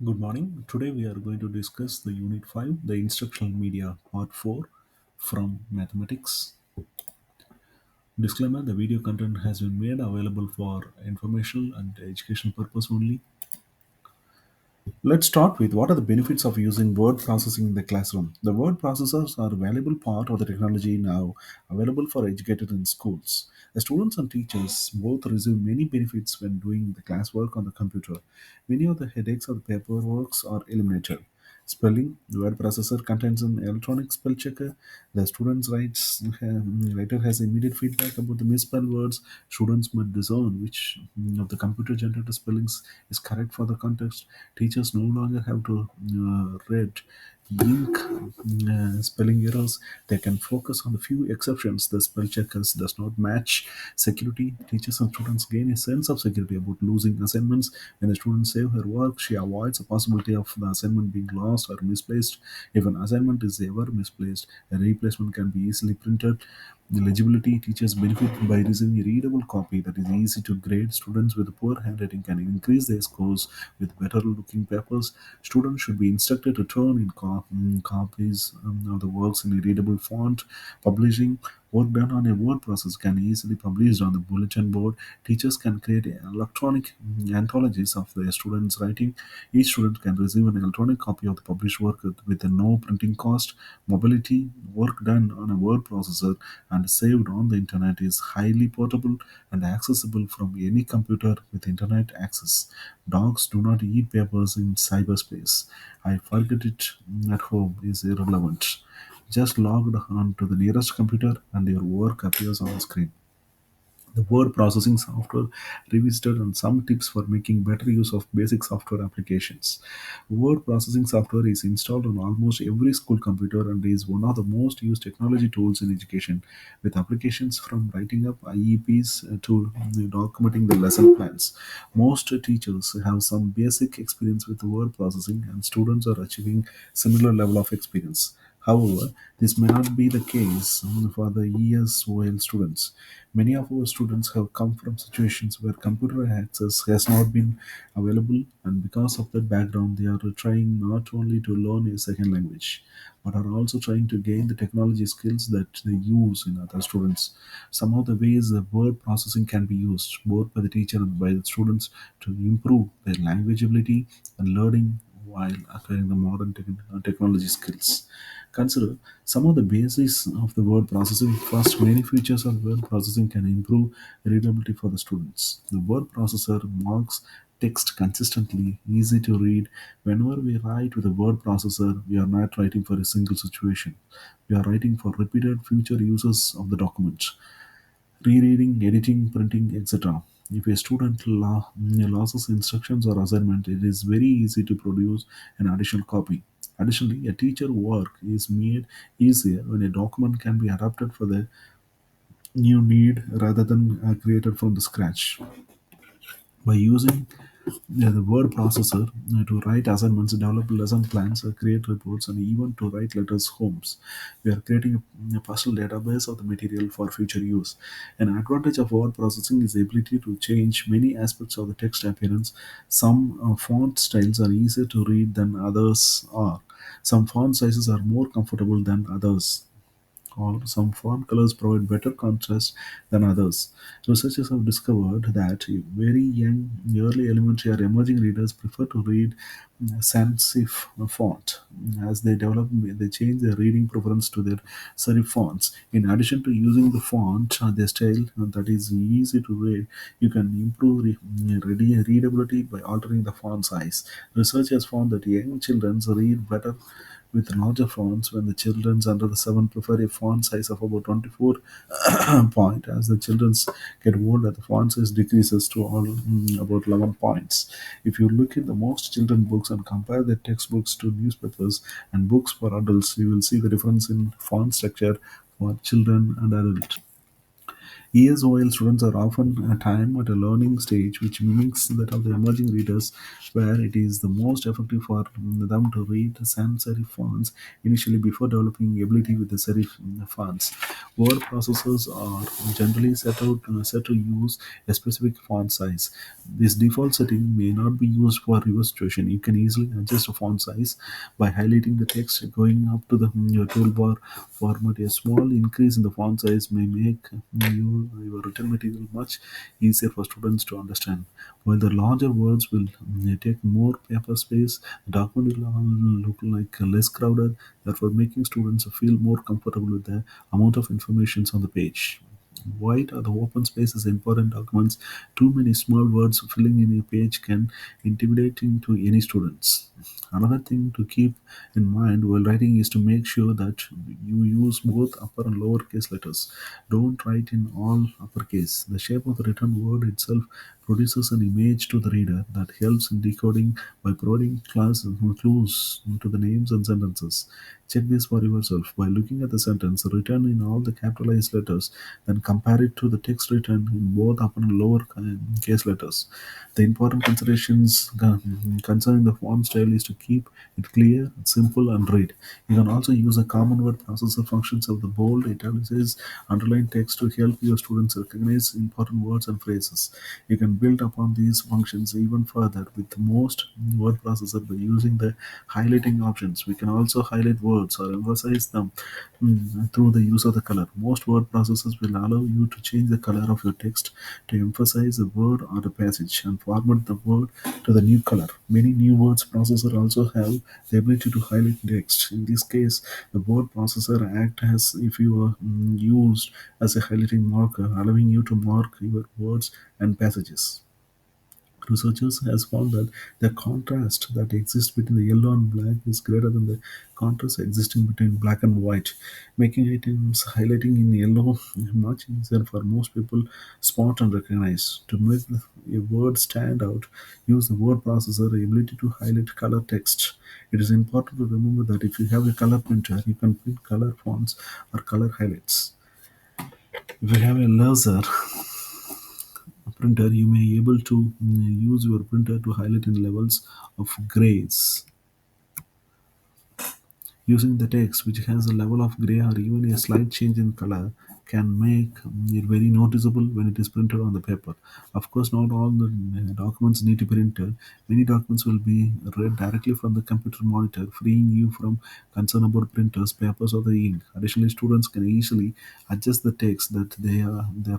Good morning. Today we are going to discuss the Unit 5, the Instructional Media, Part 4 from Mathematics. Disclaimer: the video content has been made available for informational and educational purpose only. Let's start with what are the benefits of using word processing in the classroom. The word processors are a valuable part of the technology now available for educators in schools. The students and teachers both receive many benefits when doing the classwork on the computer. Many of the headaches of the paperwork are eliminated. Spelling: the word processor contains an electronic spell checker. The writer has immediate feedback about the misspelled words. Students must discern which of the computer generated spellings is correct for the context. Teachers no longer have to read ink spelling errors. They can focus on the few exceptions the spell checkers does not match. Security: teachers and students gain a sense of security about losing assignments. When the student save her work, she avoids the possibility of the assignment being lost or misplaced. If an assignment is ever misplaced, a replacement can be easily printed. The legibility: teachers benefit by receiving a readable copy that is easy to grade. Students with poor handwriting can increase their scores with better looking papers. Students should be instructed to turn in copies of the works in a readable font. Publishing: work done on a word process can easily be published on the bulletin board. Teachers can create electronic anthologies of their students' writing. Each student can receive an electronic copy of the published work with no printing cost. Mobility: work done on a word processor and saved on the internet is highly portable and accessible from any computer with internet access. Dogs do not eat papers in cyberspace. I forget it at home is irrelevant. Just log on to the nearest computer and your work appears on the screen. The word processing software revisited and some tips for making better use of basic software applications. Word processing software is installed on almost every school computer and is one of the most used technology tools in education, with applications from writing up IEPs to documenting the lesson plans. Most teachers have some basic experience with word processing, and students are achieving similar level of experience. However, this may not be the case for the ESOL students. Many of our students have come from situations where computer access has not been available, and because of that background, they are trying not only to learn a second language, but are also trying to gain the technology skills that they use in other students. Some of the ways the word processing can be used, both by the teacher and by the students, to improve their language ability and learning while acquiring the modern technology skills. Consider some of the basics of the word processing. First, many features of word processing can improve readability for the students. The word processor marks text consistently, easy to read. Whenever we write with a word processor, we are not writing for a single situation. We are writing for repeated future uses of the document. Rereading, editing, printing, etc. If a student loses instructions or assignment, it is very easy to produce an additional copy. Additionally, a teacher work is made easier when a document can be adapted for the new need rather than created from the scratch. By using the word processor to write assignments, develop lesson plans, create reports, and even to write letters homes, we are creating a personal database of the material for future use. An advantage of word processing is the ability to change many aspects of the text appearance. Some font styles are easier to read than others are. Some font sizes are more comfortable than others, or some font colors provide better contrast than others. Researchers have discovered that very young, early elementary or emerging readers prefer to read sans serif font. As they develop, they change their reading preference to their serif fonts. In addition to using the font, their style that is easy to read, you can improve readability by altering the font size. Research has found that young children read better with larger fonts when the children under the 7 prefer a font size of about 24 point. As the children get older, the font size decreases to about 11 points. If you look at the most children books and compare the textbooks to newspapers and books for adults, you will see the difference in font structure for children and adults. Years while students are often a time at a learning stage which mimics that of the emerging readers, where it is the most effective for them to read sans serif fonts initially before developing ability with the serif fonts. Word processors are generally set to use a specific font size. This default setting may not be used for reverse situation. You can easily adjust the font size by highlighting the text, going up to the your toolbar format. A small increase in the font size may make your written material much easier for students to understand. While the larger words will take more paper space, the document will all look like less crowded, therefore making students feel more comfortable with the amount of information on the page. Wide or the open spaces in important documents, too many small words filling in a page can intimidating to any students. Another thing to keep in mind while writing is to make sure that you use both upper and lower case letters. Don't write in all uppercase. The shape of the written word itself produces an image to the reader that helps in decoding by providing clues to the names and sentences. Check this for yourself by looking at the sentence written in all the capitalized letters, then compare it to the text written in both upper and lower case letters. The important considerations concerning the font style is to keep it clear, simple, and read. You can also use a common word processor functions of the bold, italicized, underline text to help your students recognize important words and phrases. You can build upon these functions even further with most word processor by using the highlighting options. We can also highlight words or emphasize them through the use of the color. Most word processors will allow you to change the color of your text to emphasize a word or a passage and format the word to the new color. Many new words processor also have the ability to highlight text. In this case, the word processor act as if you are used as a highlighting marker, allowing you to mark your words and passages. Researchers has found that the contrast that exists between the yellow and black is greater than the contrast existing between black and white, making items highlighting in yellow much easier for most people spot and recognize. To make a word stand out, use the word processor ability to highlight color text. It is important to remember that if you have a color printer, you can print color fonts or color highlights. If you have a laser printer, you may able to use your printer to highlight in levels of grays. Using the text, which has a level of gray or even a slight change in color, can make it very noticeable when it is printed on the paper. Of course, not all the documents need to be printed. Many documents will be read directly from the computer monitor, freeing you from concern about printers, papers, or the ink. Additionally, students can easily adjust the text that they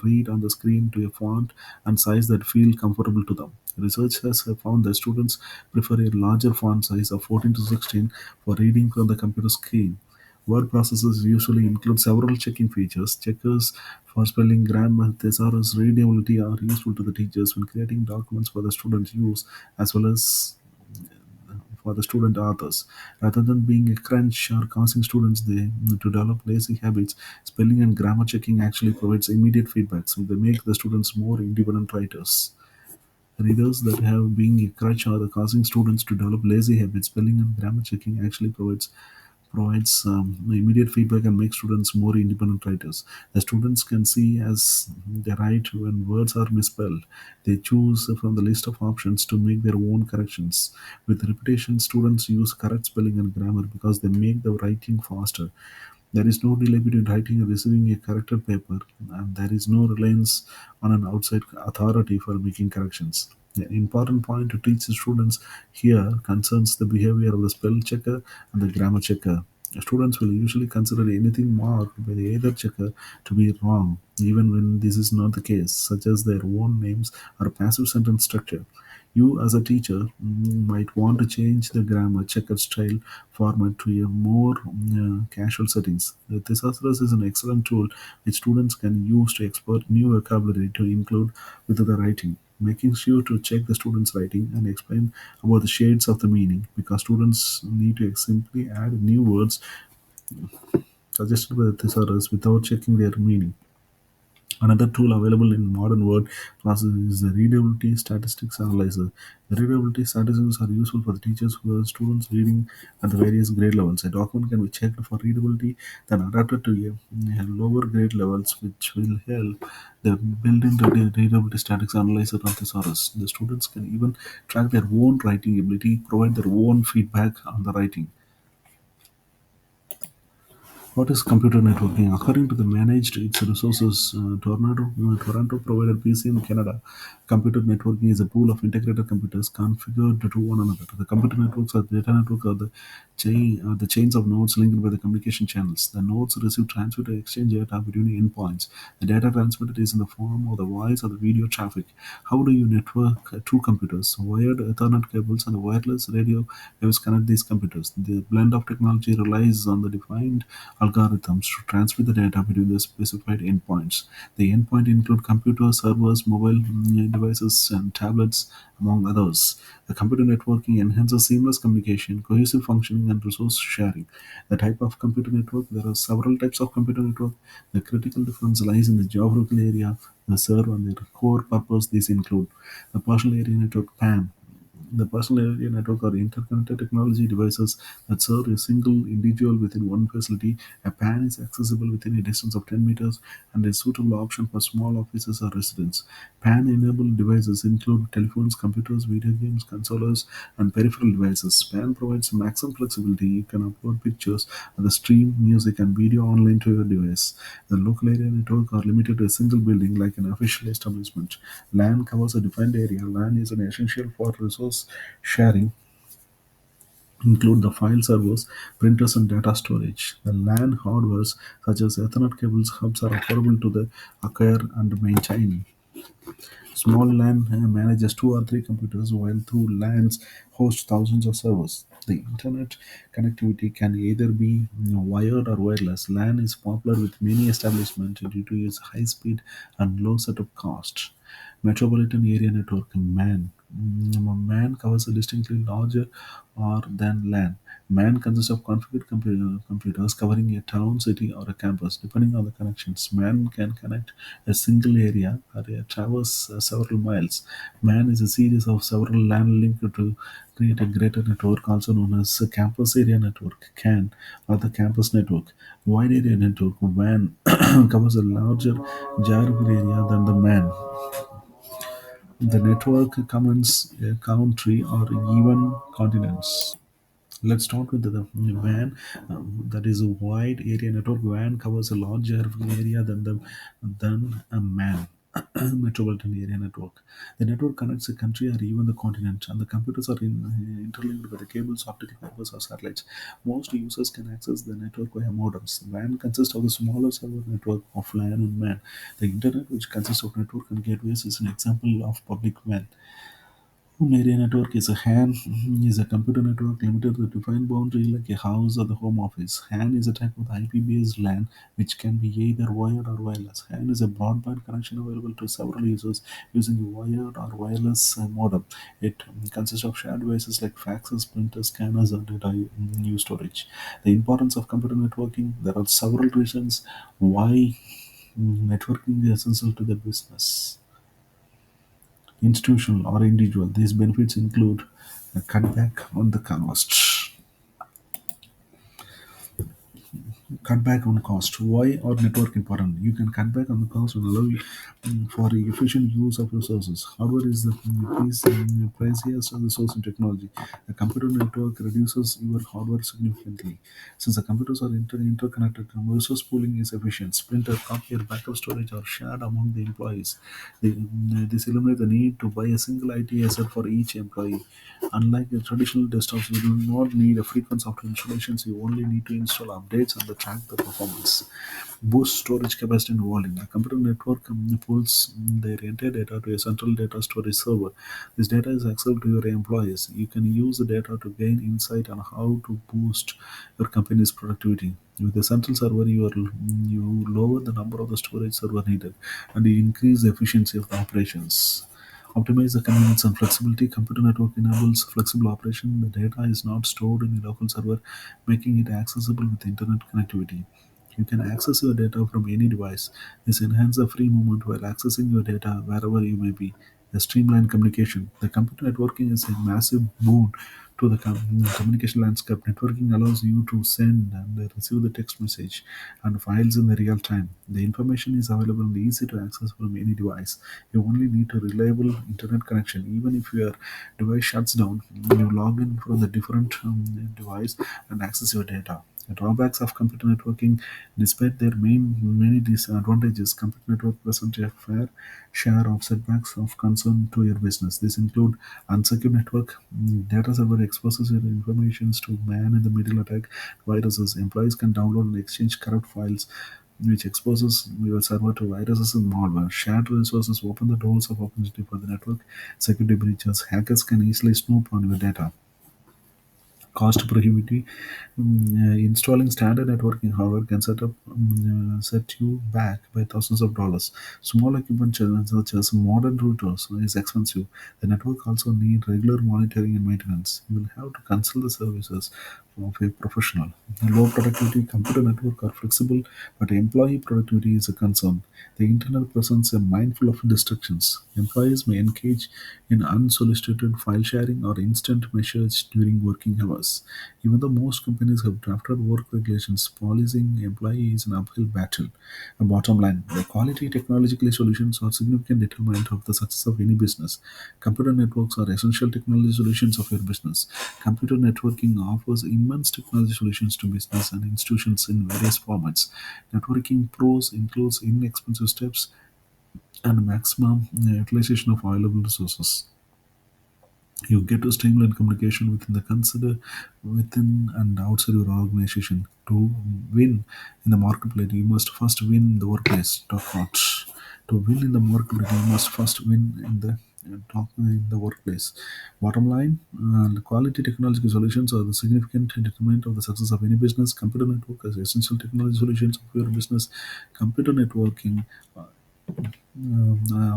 read on the screen to a font and size that feel comfortable to them. Researchers have found that students prefer a larger font size of 14 to 16 for reading from the computer screen. Word processors usually include several checking features. Checkers for spelling, grammar, thesaurus, readability are useful to the teachers when creating documents for the student use as well as for the student authors. Rather than being a crunch or causing students to develop lazy habits, spelling and grammar checking actually provides immediate feedback, so they make the students more independent writers. Readers that have being a crutch or causing students to develop lazy habits, spelling and grammar checking actually provides immediate feedback and makes students more independent writers. The students can see as they write when words are misspelled. They choose from the list of options to make their own corrections. With repetition, students use correct spelling and grammar because they make the writing faster. There is no delay between writing and receiving a corrected paper, and there is no reliance on an outside authority for making corrections. The important point to teach the students here concerns the behavior of the spell checker and the grammar checker. Students will usually consider anything marked by the either checker to be wrong, even when this is not the case, such as their own names or passive sentence structure. You, as a teacher, might want to change the grammar checker style format to a more casual settings. The Thesaurus is an excellent tool which students can use to export new vocabulary to include with the writing. Making sure to check the students' writing and explain about the shades of the meaning because students need to simply add new words suggested by the thesaurus without checking their meaning. Another tool available in modern word processing is the readability statistics analyzer. The readability statistics are useful for the teachers who have students reading at the various grade levels. A document can be checked for readability, then adapted to a lower grade levels, which will help the built-in readability statistics analyzer of thesaurus. The students can even track their own writing ability, provide their own feedback on the writing. What is computer networking? According to the managed its resources, Toronto provider PCM Canada, computer networking is a pool of integrated computers configured to one another. The computer networks or data network are the chains of nodes linked by the communication channels. The nodes receive, transmit, or exchange data between endpoints. The data transmitted is in the form of the voice or the video traffic. How do you network two computers? Wired Ethernet cables and wireless radio waves connect these computers. The blend of technology relies on the defined algorithms to transmit the data between the specified endpoints. The endpoint include computers, servers, mobile devices, and tablets, among others. The computer networking enhances seamless communication, cohesive functioning, and resource sharing. The type of computer network, there are several types of computer network. The critical difference lies in the geographical area they serve and their core purpose. These include the partial area network PAN, the personal area network are interconnected technology devices that serve a single individual within one facility. A PAN is accessible within a distance of 10 meters and a suitable option for small offices or residents. PAN-enabled devices include telephones, computers, video games, consoles, and peripheral devices. PAN provides maximum flexibility. You can upload pictures, the stream music, and video online to your device. The local area network are limited to a single building like an official establishment. LAN covers a defined area. LAN is an essential for resource sharing, include the file servers, printers, and data storage. The LAN hardwares such as Ethernet cables hubs are affordable to the acquire and maintain. Small LAN manages two or three computers, while through LANs hosts thousands of servers. The internet connectivity can either be wired or wireless. LAN is popular with many establishments due to its high speed and low setup cost. Metropolitan Area Network MAN. MAN covers a distinctly larger or than LAN. MAN consists of configured computers covering a town, city, or a campus. Depending on the connections, MAN can connect a single area or traverse several miles. MAN is a series of several LAN linked to create a greater network, also known as a campus area network (CAN) or the campus network. Wide area network (WAN) covers a larger geographical area than the MAN. The network commands a country or even continents. Let's start with the WAN. That is a wide area network. WAN covers a larger area than a MAN. Metropolitan area network. The network connects a country or even the continent, and the computers are interlinked by the cables, optical fibers, or satellites. Most users can access the network via modems. WAN consists of the smaller server network of LAN and MAN. The internet, which consists of network and gateways, is an example of public WAN. Home area network is a HAN is a computer network limited to a defined boundary like a house or the home office. HAN is a type of IP-based LAN which can be either wired or wireless. HAN is a broadband connection available to several users using a wired or wireless modem. It consists of shared devices like faxes, printers, scanners, and data storage. The importance of computer networking. There are several reasons why networking is essential to the business, institutional or individual. These benefits include a cutback on the cost. Cut back on cost. Why are network important? You can cut back on the cost and allow for the efficient use of resources. Hardware is the priciest resource in technology. A computer network reduces your hardware significantly. Since the computers are interconnected, resource pooling is efficient. Printer, copier, backup storage are shared among the employees. This eliminates the need to buy a single IT asset for each employee. Unlike the traditional desktops, you do not need a frequent software installations. You only need to install updates and track the performance. Boost storage capacity and volume. A computer network pulls their entire data to a central data storage server. This data is accessible to your employees. You can use the data to gain insight on how to boost your company's productivity. With a central server, you lower the number of the storage server needed, and you increase the efficiency of the operations. Optimize the convenience and flexibility. Computer network enables flexible operation. The data is not stored in a local server, making it accessible with internet connectivity. You can access your data from any device. This enhances the free movement while accessing your data wherever you may be. A streamlined communication. The computer networking is a massive boon to the communication landscape. Networking allows you to send and receive the text message and files in the real time. The information is available and easy to access from any device. You only need a reliable internet connection. Even if your device shuts down, you log in from the different device and access your data. The drawbacks of computer networking, despite their many disadvantages, computer network present a fair share of setbacks of concern to your business. This include unsecure network, data server exposes your information to man-in-the-middle attack viruses. Employees can download and exchange corrupt files, which exposes your server to viruses and malware. Shared resources open the doors of opportunity for the network security breaches. Hackers can easily snoop on your data. Cost prohibitive. Installing standard networking, however, can set you back by thousands of dollars. Small equipment such as modern routers is expensive. The network also need regular monitoring and maintenance. You will have to consult the services of a professional. Low productivity computer network are flexible, but employee productivity is a concern. The internet presents a mindful of distractions. Employees may engage in unsolicited file sharing or instant message during working hours. Even though most companies have drafted work regulations, policing employees is an uphill battle. A bottom line, the quality technological solutions are significant determinant of the success of any business. Computer networks are essential technology solutions of your business. Computer networking offers immense technology solutions to business and institutions in various formats. Networking pros includes inexpensive steps and maximum utilization of available resources. You get to streamline communication within and outside your organization. To win in the marketplace, you must first win in the workplace. Talk out. To win in the marketplace, you must first win in the workplace. Bottom line, the quality technological solutions are the significant determinant of the success of any business. Computer network is essential technology solutions of your business. Computer networking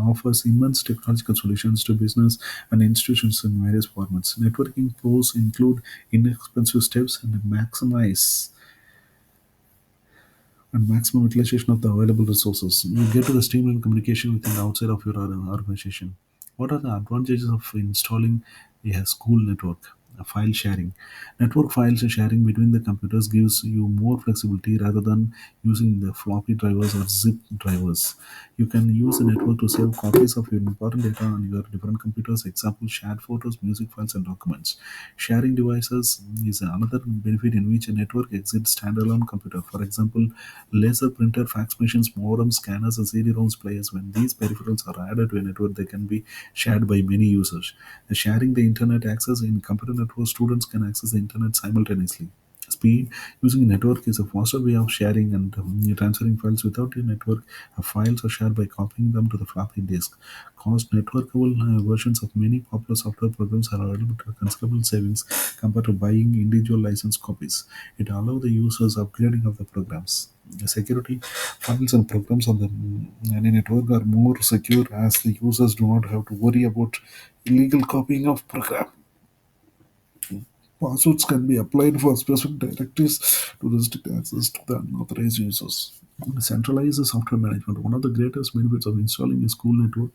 offers immense technological solutions to business and institutions in various formats. Networking pros include inexpensive steps and maximum utilization of the available resources. You get to the streamline communication within and outside of your organization. What are the advantages of installing a school network? File sharing. Network files sharing between the computers gives you more flexibility rather than using the floppy drivers or zip drivers. You can use the network to save copies of your important data on your different computers, example shared photos, music files, and documents. Sharing devices is another benefit in which a network exits standalone computer. For example, laser printer, fax machines, modems, scanners, and CD-ROMs players. When these peripherals are added to a network, they can be shared by many users. Sharing the internet access in computer network, students can access the internet simultaneously. Speed. Using a network is a faster way of sharing and transferring files. Without a network, files are shared by copying them to the floppy disk. Cost. Networkable versions of many popular software programs are available to considerable savings compared to buying individual license copies. It allows the users upgrading of the programs. The security. Files and programs on the any network are more secure as the users do not have to worry about illegal copying of program. Passwords can be applied for specific directives to restrict access to the unauthorized users. Centralized software management. One of the greatest benefits of installing a school network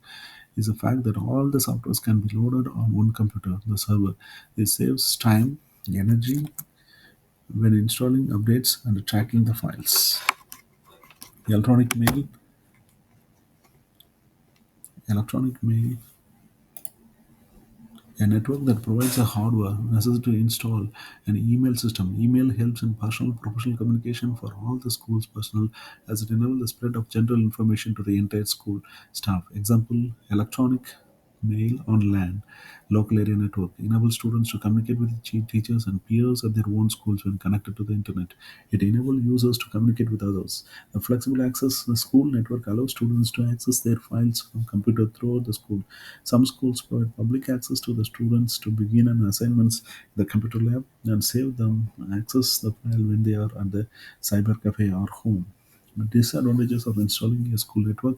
is the fact that all the softwares can be loaded on one computer, the server. This saves time, energy when installing updates and tracking the files. Electronic mail. Electronic mail. A network that provides the hardware necessary to install an email system. Email helps in personal professional communication for all the school's personnel as it enables the spread of general information to the entire school staff. Example, electronic mail on LAN, local area network, enables students to communicate with teachers and peers at their own schools when connected to the internet. It enables users to communicate with others. The flexible access school network allows students to access their files from computer throughout the school. Some schools provide public access to the students to begin an assignments in the computer lab and save them access the file when they are at the cyber cafe or home. The disadvantages of installing a school network: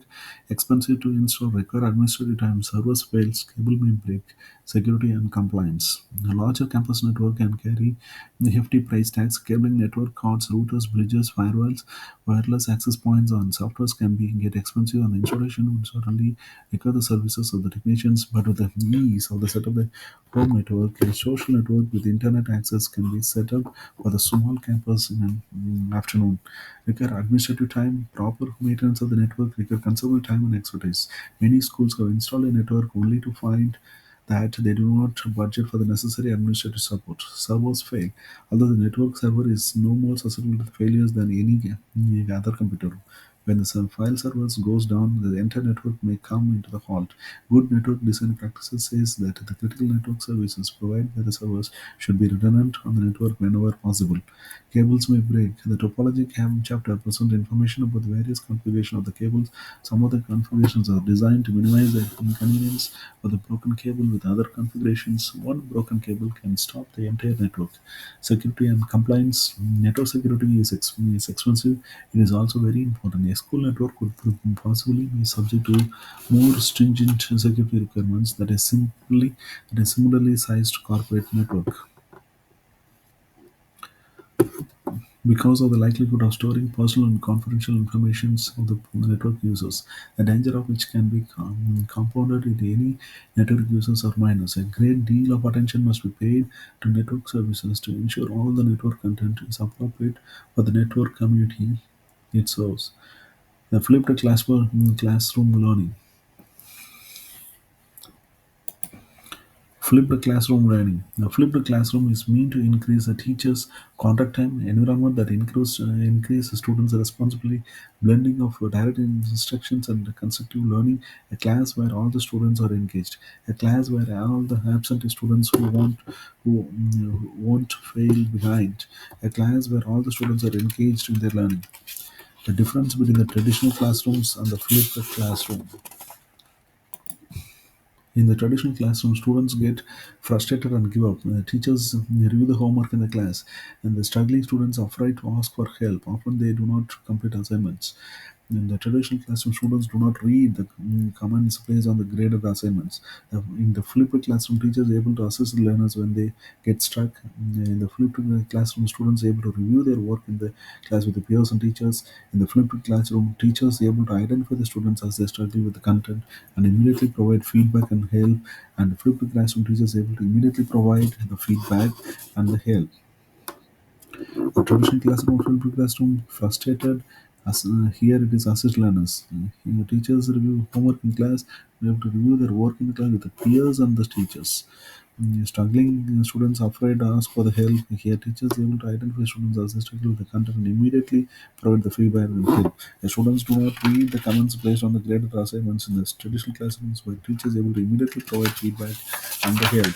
expensive to install, require administrative time, servers fails, cable may break, Security and compliance. A larger campus network can carry hefty price tags. Cabling network cards, routers, bridges, firewalls, wireless access points, and softwares can be get expensive, and installation would certainly require the services of the technicians. But with the ease of the setup, the home network, a social network with internet access can be set up for the small campus in an afternoon. Require administrative time, proper maintenance of the network, require considerable time and expertise. Many schools have installed a network only to find that they do not budget for the necessary administrative support. Servers fail. Although the network server is no more susceptible to failures than any other computer. When the file servers goes down, the entire network may come into the halt. Good network design practices says that the critical network services provided by the servers should be redundant on the network whenever possible. Cables may break. The topology chapter presents information about the various configuration of the cables. Some of the configurations are designed to minimize the inconvenience of the broken cable. With other configurations, one broken cable can stop the entire network. Security and compliance. Network security is expensive. It is also very important. A school network could possibly be subject to more stringent security requirements that a similarly sized corporate network. Because of the likelihood of storing personal and confidential information of the network users, the danger of which can be compounded in any network users or minors. A great deal of attention must be paid to network services to ensure all the network content is appropriate for the network community it serves. The flipped classroom learning. Flipped classroom learning. Now, flipped classroom is meant to increase the teacher's contact time environment that increase the students' responsibility, blending of direct instructions and constructive learning. A class where all the students are engaged. A class where all the absent students who won't fail behind. A class where all the students are engaged in their learning. The difference between the traditional classrooms and the flipped classroom. In the traditional classroom, students get frustrated and give up. Teachers review the homework in the class, and the struggling students are afraid to ask for help. Often, they do not complete assignments. In the traditional classroom, students do not read the comments placed on the graded assignments. In the flipped classroom, teachers are able to assist the learners when they get stuck. In the flipped classroom, students are able to review their work in the class with the peers and teachers. In the flipped classroom, teachers are able to identify the students as they struggle with the content and immediately provide feedback and help. And the flipped classroom, teachers are able to immediately provide the feedback and the help. A traditional classroom, flipped classroom, frustrated. As here it is assist learners. Teachers review homework in class. We have to review their work in the class with the peers and the teachers. Struggling students are afraid to ask for the help. Here, teachers are able to identify students as they struggle with the content and immediately provide the feedback and help. The students do not read the comments placed on the graded assignments in the traditional classrooms, where teachers are able to immediately provide feedback and the help.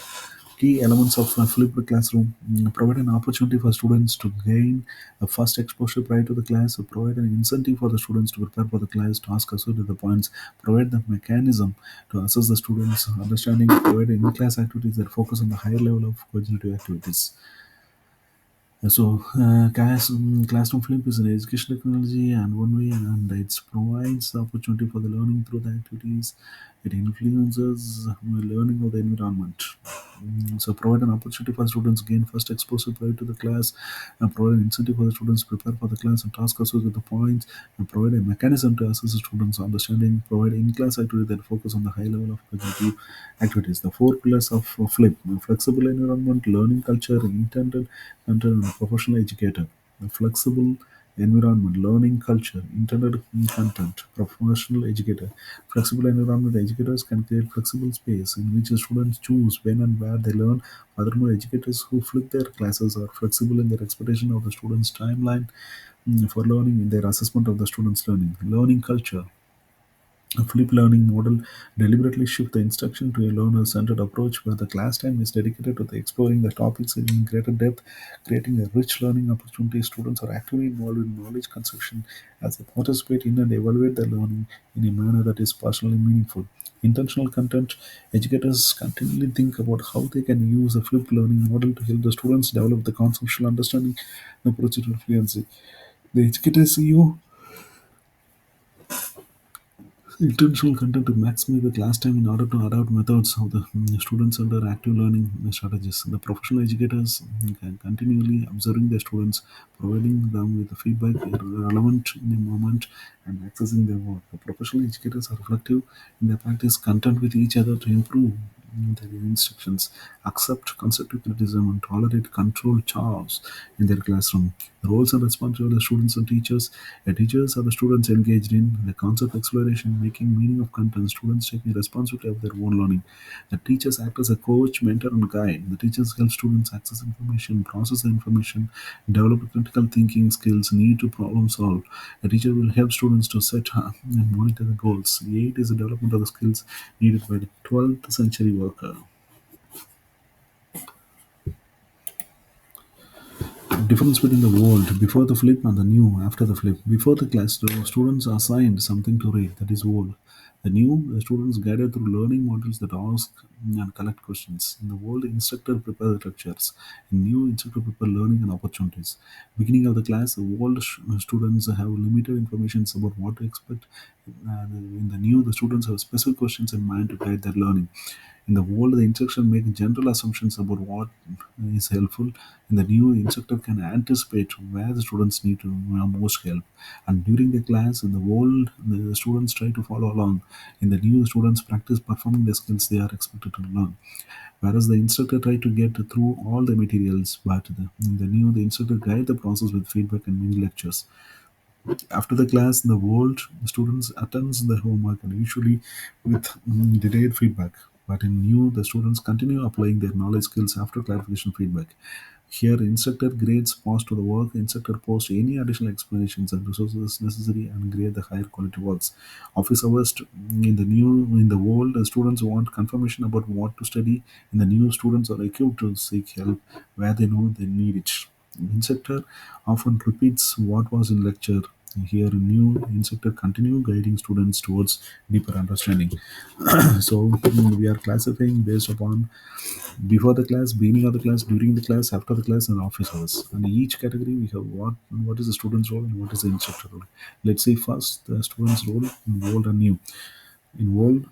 Key elements of a flipped classroom provide an opportunity for students to gain a first exposure prior to the class, provide an incentive for the students to prepare for the class, task associated with the points, provide the mechanism to assess the students' understanding, provide in-class activities that focus on the higher level of cognitive activities. Classroom flip is an education technology and one way, and it provides the opportunity for the learning through the activities. It influences learning of the environment. So, provide an opportunity for students gain first exposure prior to the class, and provide an incentive for the students prepare for the class and task associated with the points, and provide a mechanism to assess the students' understanding. Provide in-class activities that focus on the high level of cognitive activities. The four pillars of flip: flexible environment, learning culture, intended content, and professional educator. A flexible environment, learning culture, intended content, professional educator. Flexible environment educators can create flexible space in which the students choose when and where they learn. Furthermore, educators who flip their classes are flexible in their expectation of the students' timeline for learning in their assessment of the students' learning. Learning culture. A flip learning model deliberately shifts the instruction to a learner-centered approach where the class time is dedicated to the exploring the topics in greater depth, creating a rich learning opportunity. Students are actively involved in knowledge construction as they participate in and evaluate their learning in a manner that is personally meaningful. Intentional content educators continually think about how they can use a flipped learning model to help the students develop the conceptual understanding and procedural fluency. The educators see you Intentional content to maximize the class time in order to adopt methods of the students under active learning strategies. The professional educators can continually observing their students, providing them with the feedback relevant in the moment, and accessing their work. The professional educators are reflective in their practice content with each other to improve their instructions, accept constructive criticism, and tolerate controlled chaos in their classroom. The roles and responsibilities of the students and teachers. The teachers are the students engaged in the concept exploration, making meaning of content. Students taking responsibility of their own learning. The teachers act as a coach, mentor, and guide. The teachers help students access information, process the information, develop critical thinking skills, need to problem solve. The teacher will help students to set and monitor the goals. The eight is the development of the skills needed by the 12th century worker. Difference between the old before the flip and the new after the flip. Before the class, the students are assigned something to read, that is old. The new, the students guided through learning modules that ask and collect questions. In the old, instructor prepare the lectures. In new, instructor prepare learning and opportunities. Beginning of the class, the old students have limited information about what to expect. And in the new, the students have specific questions in mind to guide their learning. In the old, the instructor make general assumptions about what is helpful. In the new, the instructor can anticipate where the students need to most help. And during the class, in the old, the students try to follow along. In the new, students practice performing the skills they are expected to learn. Whereas the instructor try to get through all the materials, but in the new, the instructor guide the process with feedback and mini lectures. After the class, the world students attends the homework and usually with delayed feedback. But in new, the students continue applying their knowledge skills after clarification feedback. Here, instructor grades pass to the work, instructor post any additional explanations and resources necessary and grade the higher quality works. Office hours in the world, the students want confirmation about what to study. In the new, students are equipped to seek help where they know they need it. Instructor often repeats what was in lecture. Here, new instructor continue guiding students towards deeper understanding. So we are classifying based upon before the class, beginning of the class, during the class, after the class, and office hours. And each category we have what is the student's role and what is the instructor role. Let's say first the student's role in old and new. In old,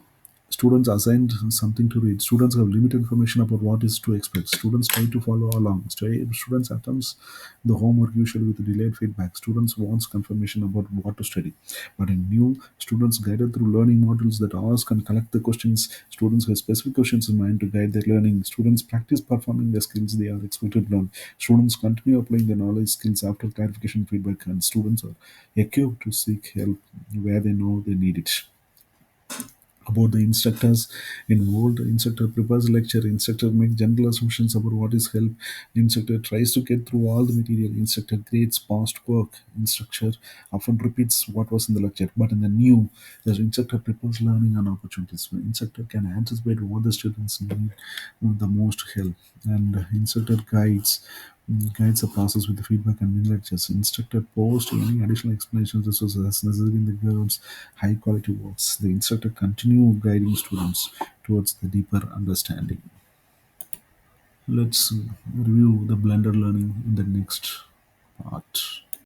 students assigned something to read. Students have limited information about what is to expect. Students try to follow along. Students attempts the homework usually with delayed feedback. Students wants confirmation about what to study. But in new, students guided through learning modules that ask and collect the questions. Students have specific questions in mind to guide their learning. Students practice performing the skills they are expected to learn. Students continue applying their knowledge skills after clarification feedback, and students are equipped to seek help where they know they need it. About the instructors involved. Instructor prepares lecture. Instructor makes general assumptions about what is help. Instructor tries to get through all the material. Instructor grades past work. Instructor often repeats what was in the lecture. But in the new, the instructor prepares learning and opportunities. The instructor can anticipate what the students need the most help. And instructor guides the process with the feedback and mini lectures. Instructor post any additional explanations resources as necessary in the grounds high quality works. The instructor continue guiding students towards the deeper understanding. Let's review the blended learning in the next part.